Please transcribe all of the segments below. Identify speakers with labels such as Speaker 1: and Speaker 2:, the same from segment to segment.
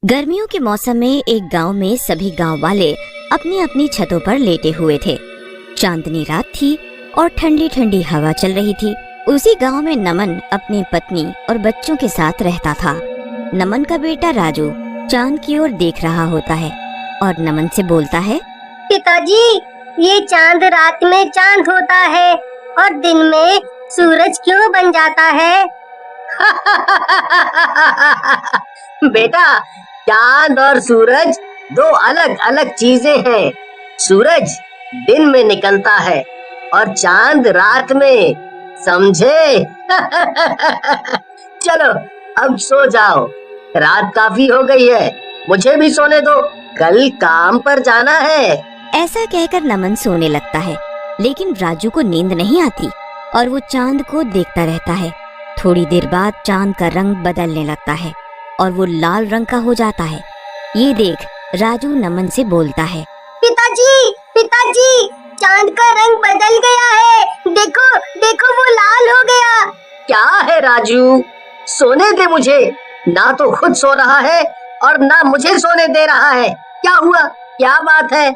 Speaker 1: गर्मियों के मौसम में एक गांव में सभी गांव वाले अपनी अपनी छतों पर लेटे हुए थे। चांदनी रात थी और ठंडी ठंडी हवा चल रही थी। उसी गांव में नमन अपनी पत्नी और बच्चों के साथ रहता था। नमन का बेटा राजू चांद की ओर देख रहा होता है और नमन से बोलता है,
Speaker 2: पिताजी, ये चांद रात में चांद होता है और दिन में सूरज क्यों बन जाता है?
Speaker 3: बेटा, चांद और सूरज दो अलग अलग चीजें हैं। सूरज दिन में निकलता है और चांद रात में, समझे? चलो अब सो जाओ, रात काफी हो गई है, मुझे भी सोने दो, कल काम पर जाना है।
Speaker 1: ऐसा कहकर नमन सोने लगता है, लेकिन राजू को नींद नहीं आती और वो चांद को देखता रहता है। थोड़ी देर बाद चांद का रंग बदलने लगता है और वो लाल रंग का हो जाता है। ये देख राजू नमन से बोलता है,
Speaker 2: पिताजी, पिताजी, चांद का रंग बदल गया है, देखो देखो वो लाल हो गया।
Speaker 3: क्या है राजू, सोने दे मुझे, ना तो खुद सो रहा है और ना मुझे सोने दे रहा है। क्या हुआ, क्या बात है?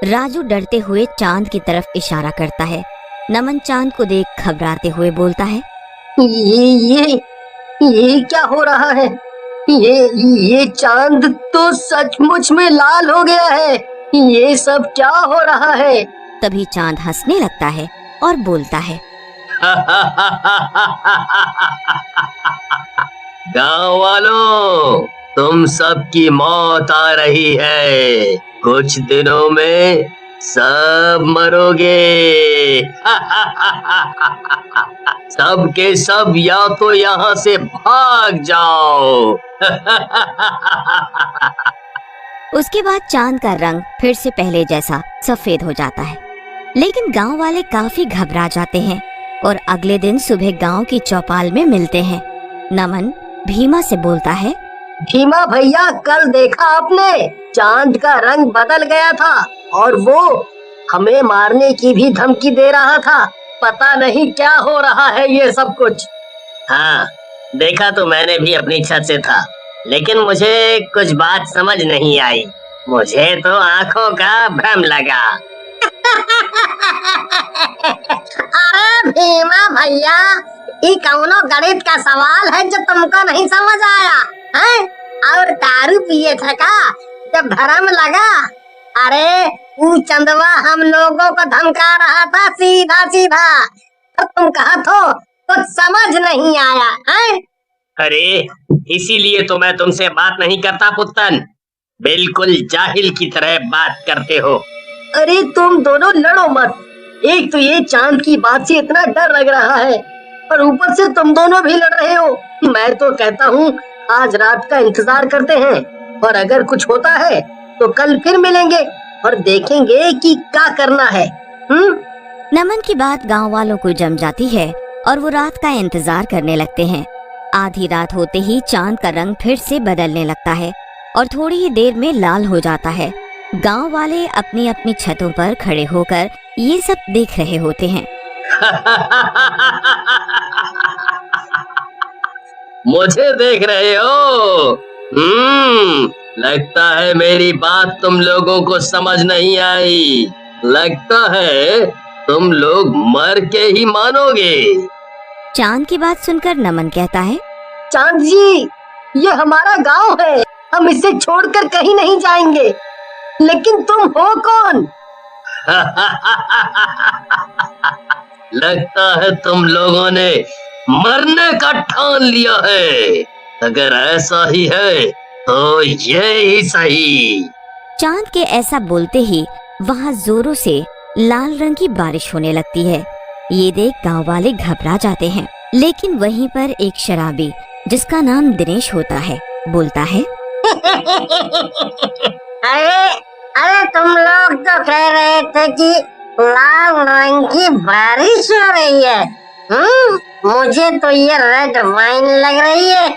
Speaker 1: राजू डरते हुए चांद की तरफ इशारा करता है। नमन चांद को देख घबराते हुए बोलता है,
Speaker 3: ये क्या हो रहा है? ये चांद तो सचमुच में लाल हो गया है। ये सब क्या हो रहा है?
Speaker 1: तभी चांद हंसने लगता है और बोलता है,
Speaker 3: गाँव वालों, तुम सबकी मौत आ रही है। कुछ दिनों में सब मरोगे। सब के सब या तो यहाँ से भाग जाओ।
Speaker 1: उसके बाद चांद का रंग फिर से पहले जैसा सफेद हो जाता है। लेकिन गांव वाले काफी घबरा जाते हैं और अगले दिन सुबह गांव की चौपाल में मिलते हैं। नमन भीमा से बोलता है,
Speaker 3: भीमा भैया, कल देखा आपने, चांद का रंग बदल गया था और वो हमें मारने की भी धमकी दे रहा था। पता नहीं क्या हो रहा है ये सब कुछ। हाँ, देखा तो मैंने भी अपनी छत से था, लेकिन मुझे कुछ बात समझ नहीं आई। मुझे तो आंखों का भ्रम लगा।
Speaker 2: अरे भीमा भैया, ये कौनो गणित का सवाल है जो तुमको नहीं समझ आया है? और दारू पिए थे का जब भ्रम लगा? अरे वो चंदवा हम लोगों को धमका रहा था सीधा सीधा, और तुम कहा तो कुछ समझ नहीं आया है?
Speaker 3: अरे इसीलिए तो मैं तुमसे बात नहीं करता पुत्तन, बिल्कुल जाहिल की तरह बात करते हो। अरे तुम दोनों लड़ो मत। एक तो ये चांद की बात से इतना डर लग रहा है और ऊपर से तुम दोनों भी लड़ रहे हो। मैं तो कहता हूँ आज रात का इंतजार करते हैं और अगर कुछ होता है तो कल फिर मिलेंगे और देखेंगे कि क्या करना है।
Speaker 1: नमन की बात गांव वालों को जम जाती है और वो रात का इंतजार करने लगते हैं। आधी रात होते ही चांद का रंग फिर से बदलने लगता है और थोड़ी ही देर में लाल हो जाता है। गांव वाले अपनी अपनी छतों पर खड़े होकर ये सब देख रहे होते हैं।
Speaker 3: मुझे देख रहे हो? लगता है मेरी बात तुम लोगों को समझ नहीं आई। लगता है तुम लोग मर के ही मानोगे।
Speaker 1: चांद की बात सुनकर नमन कहता है,
Speaker 3: चांद जी, ये हमारा गांव है, हम इसे छोड़कर कहीं नहीं जाएंगे। लेकिन तुम हो कौन? लगता है तुम लोगों ने मरने का ठान लिया है। अगर ऐसा ही है तो ये ही सही।
Speaker 1: चांद के ऐसा बोलते ही वहाँ जोरों से लाल रंग की बारिश होने लगती है। ये देख गांव वाले घबरा जाते हैं। लेकिन वहीं पर एक शराबी जिसका नाम दिनेश होता है बोलता है,
Speaker 2: अरे तुम लोग तो कह रहे थे कि लाल रंग की बारिश हो रही है। मुझे तो ये रेड वाइन लग रही है।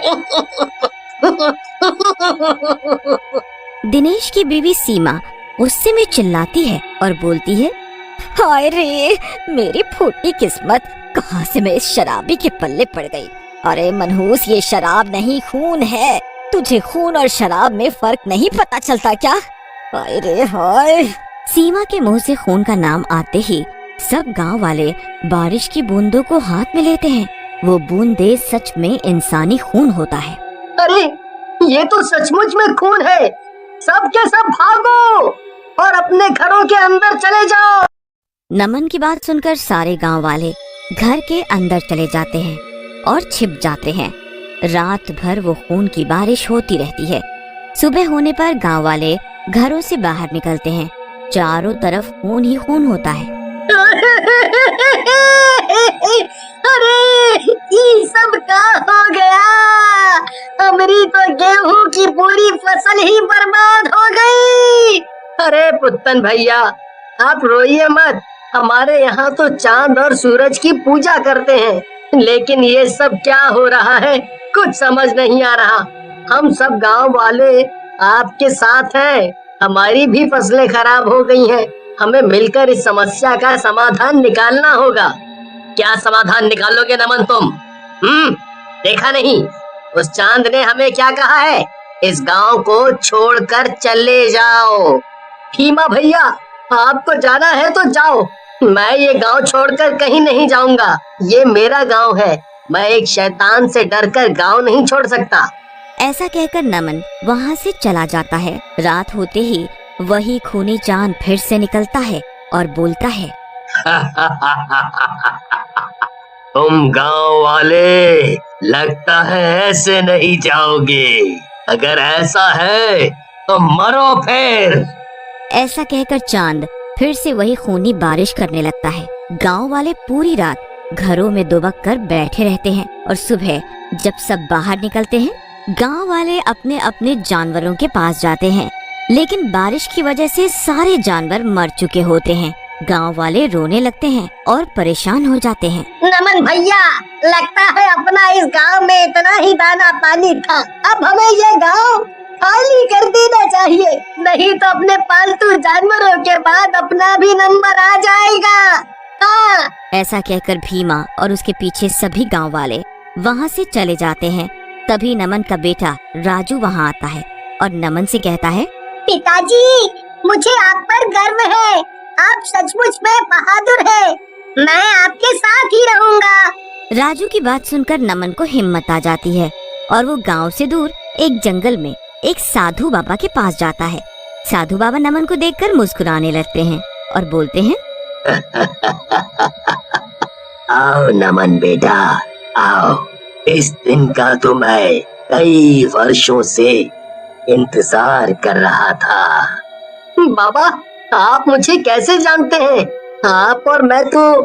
Speaker 1: दिनेश की बीवी सीमा गुस्से में चिल्लाती है और बोलती है, हाय रे, मेरी फूटी किस्मत, कहाँ से मैं इस शराबी के पल्ले पड़ गई। अरे मनहूस, ये शराब नहीं खून है। तुझे खून और शराब में फर्क नहीं पता चलता क्या? हाय रे हाय। सीमा के मुंह से खून का नाम आते ही सब गांव वाले बारिश की बूंदों को हाथ में लेते हैं। वो बूंदे सच में इंसानी खून होता है।
Speaker 2: अरे ये तो सचमुच में खून है। सब के सब भागो और अपने घरों के अंदर चले जाओ।
Speaker 1: नमन की बात सुनकर सारे गांव वाले घर के अंदर चले जाते हैं और छिप जाते हैं। रात भर वो खून की बारिश होती रहती है। सुबह होने पर गांव वाले घरों से बाहर निकलते हैं। चारों तरफ खून ही खून होता है।
Speaker 2: अरे ये सब क्या हो गया? हमारी तो गेहूं की पूरी फसल ही बर्बाद हो गई। अरे पुत्तन भैया, आप रोइए मत। हमारे यहाँ तो चांद और सूरज की पूजा करते हैं, लेकिन ये सब क्या हो रहा है कुछ समझ नहीं आ रहा। हम सब गांव वाले आपके साथ हैं। हमारी भी फसलें खराब हो गई हैं। हमें मिलकर इस समस्या का समाधान निकालना होगा। क्या समाधान निकालोगे नमन तुम? देखा नहीं उस चांद ने हमें क्या कहा है? इस गांव को छोड़कर चले जाओ। भीमा भैया, आपको जाना है तो जाओ। मैं ये गांव छोड़कर कहीं नहीं जाऊंगा। ये मेरा गांव है। मैं एक शैतान से डरकर गांव नहीं छोड़ सकता।
Speaker 1: ऐसा कहकर नमन वहाँ से चला जाता है। रात होते ही वही खूनी चांद फिर से निकलता है और बोलता है,
Speaker 3: तुम गांव वाले लगता है ऐसे नहीं जाओगे। अगर ऐसा है तो मरो फिर।
Speaker 1: ऐसा कहकर चांद फिर से वही खूनी बारिश करने लगता है। गांव वाले पूरी रात घरों में दुबक कर बैठे रहते हैं और सुबह जब सब बाहर निकलते हैं, गांव वाले अपने अपने जानवरों के पास जाते हैं, लेकिन बारिश की वजह से सारे जानवर मर चुके होते हैं। गांव वाले रोने लगते हैं और परेशान हो जाते हैं।
Speaker 2: नमन भैया, लगता है अपना इस गांव में इतना ही दाना पानी था। अब हमें ये गांव खाली कर देना चाहिए, नहीं तो अपने पालतू जानवरों के बाद अपना भी नंबर आ जाएगा। हाँ।
Speaker 1: ऐसा कहकर भीमा और उसके पीछे सभी गांव वाले वहाँ से चले जाते हैं। तभी नमन का बेटा राजू वहाँ आता है और नमन से कहता है,
Speaker 2: पिताजी, मुझे आप पर गर्व है। आप सचमुच में बहादुर हैं। मैं आपके साथ ही रहूंगा।
Speaker 1: राजू की बात सुनकर नमन को हिम्मत आ जाती है और वो गांव से दूर एक जंगल में एक साधु बाबा के पास जाता है। साधु बाबा नमन को देखकर मुस्कुराने लगते हैं और बोलते हैं,
Speaker 3: आओ नमन बेटा, आओ। इस दिन का तो मैं कई वर्षों से इंतजार कर रहा था।
Speaker 2: बाबा, आप मुझे कैसे जानते हैं? आप और मैं तो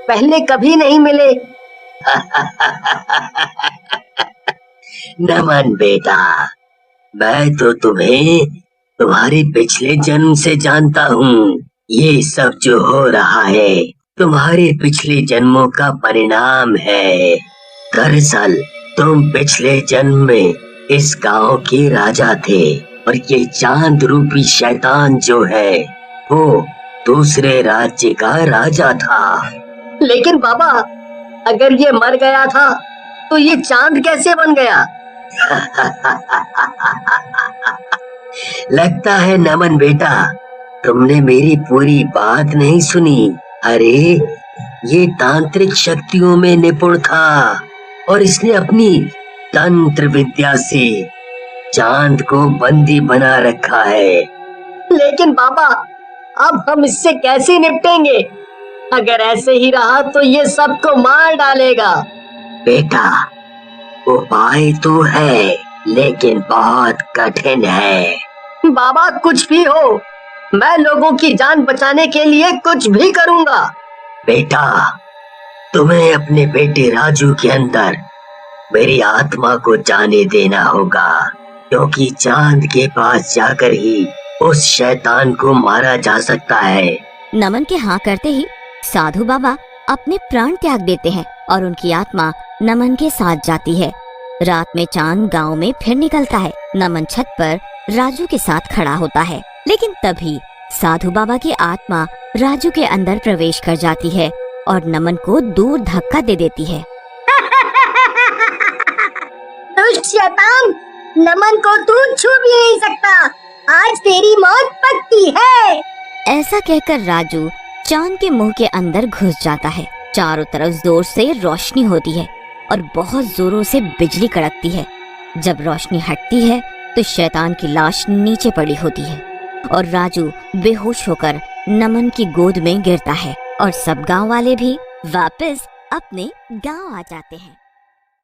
Speaker 2: पहले कभी नहीं मिले।
Speaker 3: नमन बेटा, मैं तो तुम्हें तुम्हारे पिछले जन्म से जानता हूँ। ये सब जो हो रहा है तुम्हारे पिछले जन्मों का परिणाम है। दरअसल तुम पिछले जन्म में इस गांव के राजा थे और ये चांद रूपी शैतान जो है वो दूसरे राज्य का राजा था।
Speaker 2: लेकिन बाबा, अगर ये मर गया था तो ये चांद कैसे बन गया?
Speaker 3: लगता है नमन बेटा तुमने मेरी पूरी बात नहीं सुनी। अरे ये तांत्रिक शक्तियों में निपुण था और इसने अपनी तंत्र विद्या से चांद को बंदी बना रखा है।
Speaker 2: लेकिन बाबा, अब हम इससे कैसे निपटेंगे? अगर ऐसे ही रहा तो ये सबको मार डालेगा।
Speaker 3: बेटा, उपाय तो है लेकिन बहुत कठिन है।
Speaker 2: बाबा, कुछ भी हो, मैं लोगों की जान बचाने के लिए कुछ भी करूंगा।
Speaker 3: बेटा, तुम्हें अपने बेटे राजू के अंदर मेरी आत्मा को जाने देना होगा, क्योंकि चांद के पास जाकर ही उस शैतान को मारा जा सकता है।
Speaker 1: नमन के हाँ करते ही साधु बाबा अपने प्राण त्याग देते हैं और उनकी आत्मा नमन के साथ जाती है। रात में चांद गांव में फिर निकलता है। नमन छत पर राजू के साथ खड़ा होता है, लेकिन तभी साधु बाबा की आत्मा राजू के अंदर प्रवेश कर जाती है और नमन को दूर धक्का दे देती है।
Speaker 2: दुष्ट शैतान, नमन को तू छू भी नहीं सकता। आज तेरी मौत पक्की है।
Speaker 1: ऐसा कहकर राजू चांद के मुंह के अंदर घुस जाता है। चारों तरफ जोर से रोशनी होती है और बहुत जोरों से बिजली कड़कती है। जब रोशनी हटती है तो शैतान की लाश नीचे पड़ी होती है और राजू बेहोश होकर नमन की गोद में गिरता है और सब गांव वाले भी वापस अपने गांव आ जाते हैं।